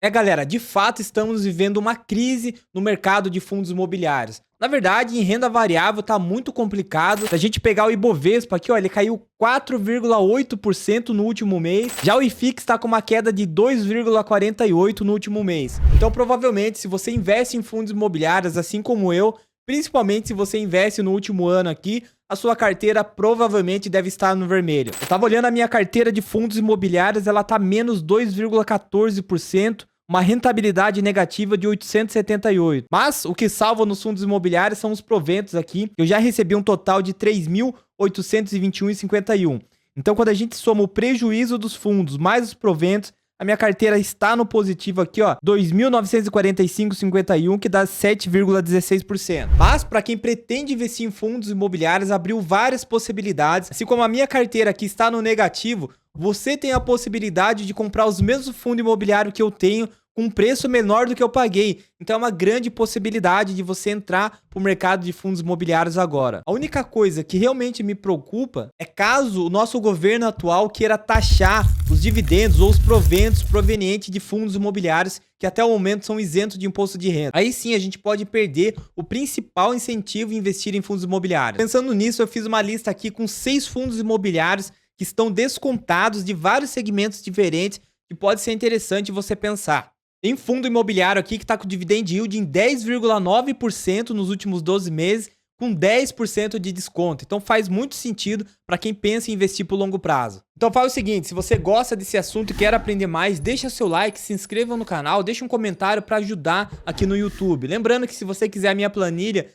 Galera, de fato estamos vivendo uma crise no mercado de fundos imobiliários. Na verdade, em renda variável tá muito complicado. Se a gente pegar o Ibovespa aqui, ó, ele caiu 4,8% no último mês. Já o IFIX está com uma queda de 2,48% no último mês. Então, provavelmente, se você investe em fundos imobiliários, assim como eu, principalmente se você investe no último ano aqui, a sua carteira provavelmente deve estar no vermelho. Eu tava olhando a minha carteira de fundos imobiliários, ela tá menos 2,14%, uma rentabilidade negativa de 878. Mas o que salva nos fundos imobiliários são os proventos aqui. Eu já recebi um total de 3.821,51. Então, quando a gente soma o prejuízo dos fundos mais os proventos, a minha carteira está no positivo aqui, ó, 2.945,51, que dá 7,16%. Mas para quem pretende investir em fundos imobiliários, abriu várias possibilidades. Assim como a minha carteira aqui está no negativo, você tem a possibilidade de comprar os mesmos fundos imobiliários que eu tenho com um preço menor do que eu paguei. Então é uma grande possibilidade de você entrar para o mercado de fundos imobiliários agora. A única coisa que realmente me preocupa é caso o nosso governo atual queira taxar os dividendos ou os proventos provenientes de fundos imobiliários que até o momento são isentos de imposto de renda. Aí sim a gente pode perder o principal incentivo em investir em fundos imobiliários. Pensando nisso, eu fiz uma lista aqui com 6 fundos imobiliários que estão descontados de vários segmentos diferentes que pode ser interessante você pensar. Tem fundo imobiliário aqui que está com dividend yield em 10,9% nos últimos 12 meses, com 10% de desconto. Então faz muito sentido para quem pensa em investir por longo prazo. Então faz o seguinte, se você gosta desse assunto e quer aprender mais, deixa seu like, se inscreva no canal, deixa um comentário para ajudar aqui no YouTube. Lembrando que se você quiser a minha planilha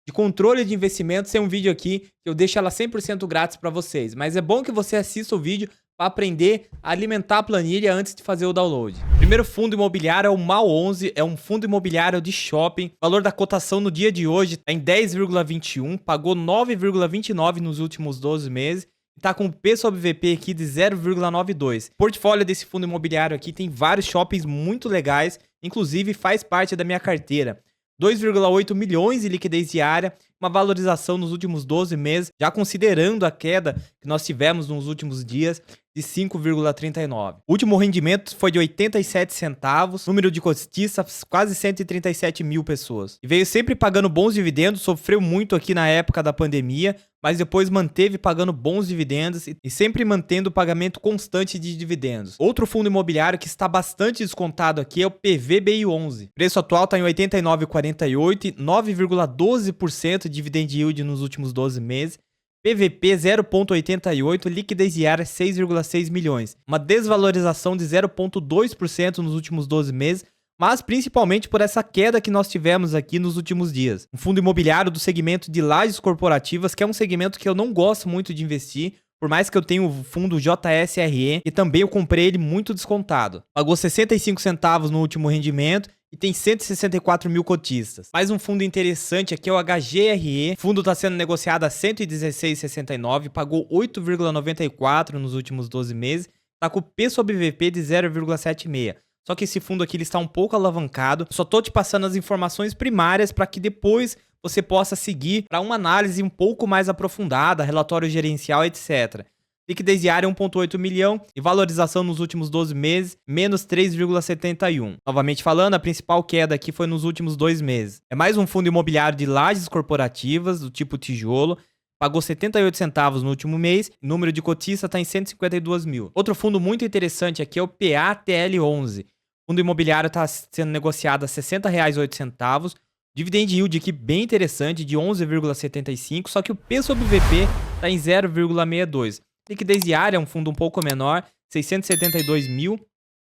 de controle de investimentos, tem um vídeo aqui que eu deixo ela 100% grátis para vocês. Mas é bom que você assista o vídeo para aprender a alimentar a planilha antes de fazer o download. Primeiro fundo imobiliário é o MAL11, é um fundo imobiliário de shopping. O valor da cotação no dia de hoje está em 10,21, pagou 9,29 nos últimos 12 meses. Está com P sobre VP aqui de 0,92. O portfólio desse fundo imobiliário aqui tem vários shoppings muito legais, inclusive faz parte da minha carteira. 2,8 milhões de liquidez diária, uma valorização nos últimos 12 meses, já considerando a queda que nós tivemos nos últimos dias, de 5,39. O último rendimento foi de 87 centavos, número de cotistas quase 137 mil pessoas. E veio sempre pagando bons dividendos, sofreu muito aqui na época da pandemia, mas depois manteve pagando bons dividendos e sempre mantendo o pagamento constante de dividendos. Outro fundo imobiliário que está bastante descontado aqui é o PVBI11. O preço atual está em 89,48 e 9,12% de dividend yield nos últimos 12 meses. PVP 0,88, liquidez diária 6,6 milhões. Uma desvalorização de 0,2% nos últimos 12 meses, mas principalmente por essa queda que nós tivemos aqui nos últimos dias. Um fundo imobiliário do segmento de lajes corporativas, que é um segmento que eu não gosto muito de investir, por mais que eu tenha o fundo JSRE, e também eu comprei ele muito descontado. Pagou 65 centavos no último rendimento e tem 164 mil cotistas. Mais um fundo interessante aqui é o HGRE. O fundo está sendo negociado a 116,69, pagou 8,94 nos últimos 12 meses, está com P sobre VP de 0,76. Só que esse fundo aqui ele está um pouco alavancado. Só estou te passando as informações primárias para que depois você possa seguir para uma análise um pouco mais aprofundada, relatório gerencial, etc. Liquidez diária 1,8 milhão e valorização nos últimos 12 meses, menos 3,71. Novamente falando, a principal queda aqui foi nos últimos 2 meses. É mais um fundo imobiliário de lajes corporativas, do tipo tijolo, pagou 78 centavos no último mês, o número de cotistas está em 152 mil. Outro fundo muito interessante aqui é o PATL11. O fundo imobiliário está sendo negociado a R$ 60,08, dividend yield aqui bem interessante, de 11,75, só que o P sobre VP está em 0,62. Liquidez diária é um fundo um pouco menor, 672 mil.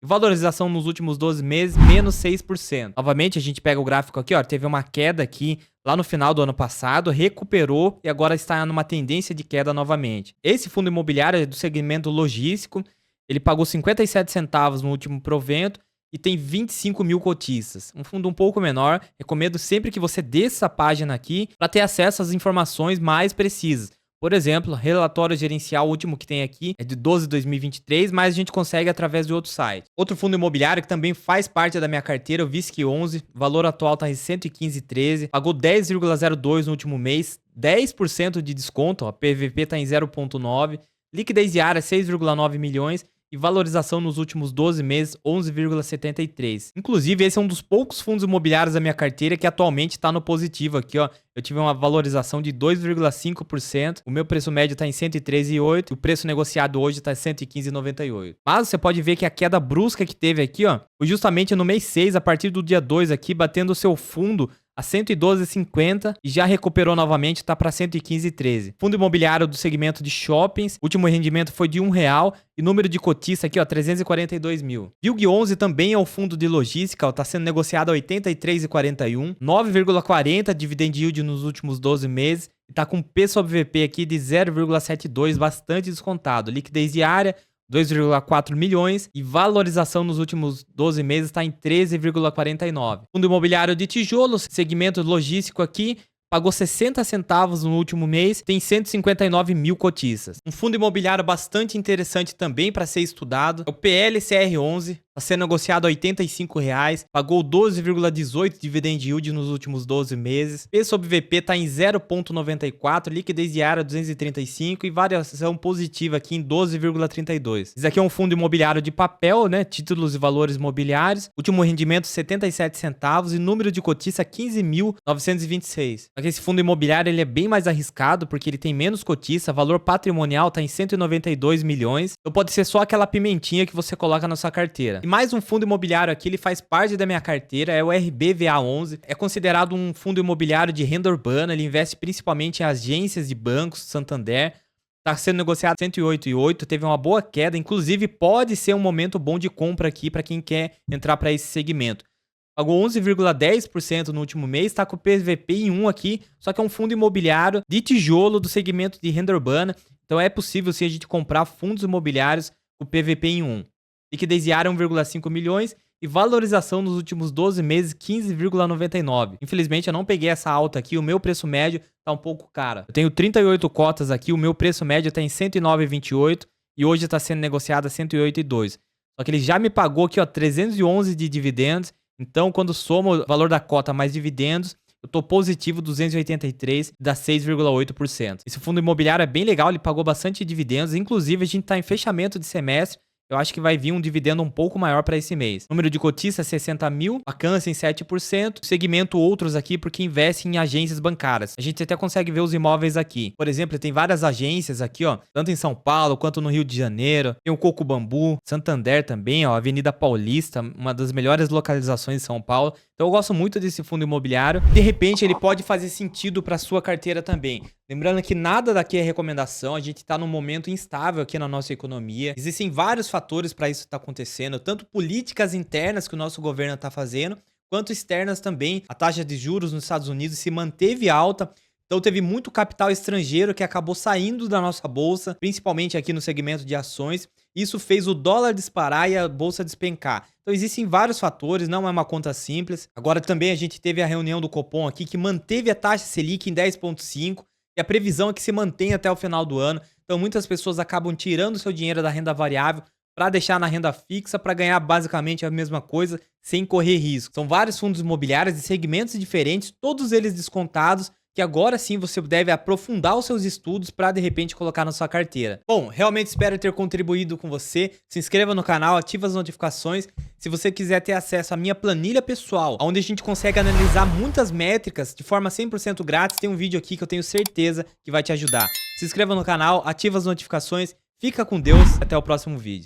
Valorização nos últimos 12 meses, menos 6%. Novamente, a gente pega o gráfico aqui, ó, teve uma queda aqui lá no final do ano passado, recuperou e agora está numa tendência de queda novamente. Esse fundo imobiliário é do segmento logístico, ele pagou 57 centavos no último provento e tem 25 mil cotistas. Um fundo um pouco menor, recomendo sempre que você desça a página aqui para ter acesso às informações mais precisas. Por exemplo, relatório gerencial último que tem aqui é de 12 de 2023, mas a gente consegue através de outro site. Outro fundo imobiliário que também faz parte da minha carteira, o VISC11, valor atual está em 115,13, pagou 10,02 no último mês, 10% de desconto, ó, PVP está em 0,9, liquidez diária 6,9 milhões e valorização nos últimos 12 meses 11,73. Inclusive, esse é um dos poucos fundos imobiliários da minha carteira que atualmente está no positivo aqui, ó. Eu tive uma valorização de 2,5%, o meu preço médio está em 103,8 e o preço negociado hoje está em 115,98. Mas você pode ver que a queda brusca que teve aqui, ó, foi justamente no mês 6, a partir do dia 2 aqui, batendo o seu fundo a 112,50 e já recuperou novamente, está para 115,13. Fundo imobiliário do segmento de shoppings, último rendimento foi de R$1 e número de cotista aqui, ó, 342 mil. VILG11 também é um fundo de logística, está sendo negociado a 83,41, 9,40 dividend yield nos últimos 12 meses e está com P sobre VP aqui de 0,72, bastante descontado. Liquidez diária 2,4 milhões e valorização nos últimos 12 meses está em 13,49. Fundo imobiliário de tijolos, segmento logístico aqui, pagou 60 centavos no último mês, tem 159 mil cotistas. Um fundo imobiliário bastante interessante também para ser estudado é o PLCR11, está sendo negociado a R$85, pagou 12,18 dividend yield nos últimos 12 meses. P sobre VP está em 0,94, liquidez diária 235 e variação positiva aqui em 12,32. Isso aqui é um fundo imobiliário de papel, né? Títulos e valores imobiliários. Último rendimento 77 centavos e número de cotista 15.926. Esse fundo imobiliário ele é bem mais arriscado porque ele tem menos cotista, valor patrimonial está em 192 milhões. Então pode ser só aquela pimentinha que você coloca na sua carteira. E mais um fundo imobiliário aqui, ele faz parte da minha carteira, é o RBVA11. É considerado um fundo imobiliário de renda urbana, ele investe principalmente em agências de bancos, Santander. Está sendo negociado 108,8, teve uma boa queda, inclusive pode ser um momento bom de compra aqui para quem quer entrar para esse segmento. Pagou 11,10% no último mês, está com o PVP em 1 aqui, só que é um fundo imobiliário de tijolo do segmento de renda urbana, então é possível sim a gente comprar fundos imobiliários com PVP em 1. Liquidez diária 1,5 milhões e valorização nos últimos 12 meses 15,99. Infelizmente eu não peguei essa alta aqui, o meu preço médio está um pouco caro. Eu tenho 38 cotas aqui, o meu preço médio está em 109,28 e hoje está sendo negociado a 108,2. Só que ele já me pagou aqui, ó, 311 de dividendos, então quando soma o valor da cota mais dividendos, eu estou positivo 283, dá 6,8%. Esse fundo imobiliário é bem legal, ele pagou bastante dividendos, inclusive a gente está em fechamento de semestre. Eu acho que vai vir um dividendo um pouco maior para esse mês. Número de cotistas 60 mil, alcance em 7%. Segmento outros aqui porque investe em agências bancárias. A gente até consegue ver os imóveis aqui. Por exemplo, tem várias agências aqui, ó, tanto em São Paulo quanto no Rio de Janeiro. Tem o Coco Bambu, Santander também, ó, Avenida Paulista, uma das melhores localizações de São Paulo. Então eu gosto muito desse fundo imobiliário. De repente ele pode fazer sentido para sua carteira também. Lembrando que nada daqui é recomendação, a gente está num momento instável aqui na nossa economia. Existem vários fatores para isso estar acontecendo, tanto políticas internas que o nosso governo está fazendo, quanto externas também. A taxa de juros nos Estados Unidos se manteve alta, então teve muito capital estrangeiro que acabou saindo da nossa bolsa, principalmente aqui no segmento de ações. Isso fez o dólar disparar e a bolsa despencar. Então existem vários fatores, não é uma conta simples. Agora também a gente teve a reunião do Copom aqui que manteve a taxa Selic em 10,5%. E a previsão é que se mantenha até o final do ano. Então muitas pessoas acabam tirando seu dinheiro da renda variável para deixar na renda fixa para ganhar basicamente a mesma coisa sem correr risco. São vários fundos imobiliários de segmentos diferentes, todos eles descontados, que agora sim você deve aprofundar os seus estudos para de repente colocar na sua carteira. Bom, realmente espero ter contribuído com você. Se inscreva no canal, ative as notificações. Se você quiser ter acesso à minha planilha pessoal, onde a gente consegue analisar muitas métricas de forma 100% grátis, tem um vídeo aqui que eu tenho certeza que vai te ajudar. Se inscreva no canal, ative as notificações. Fica com Deus, até o próximo vídeo.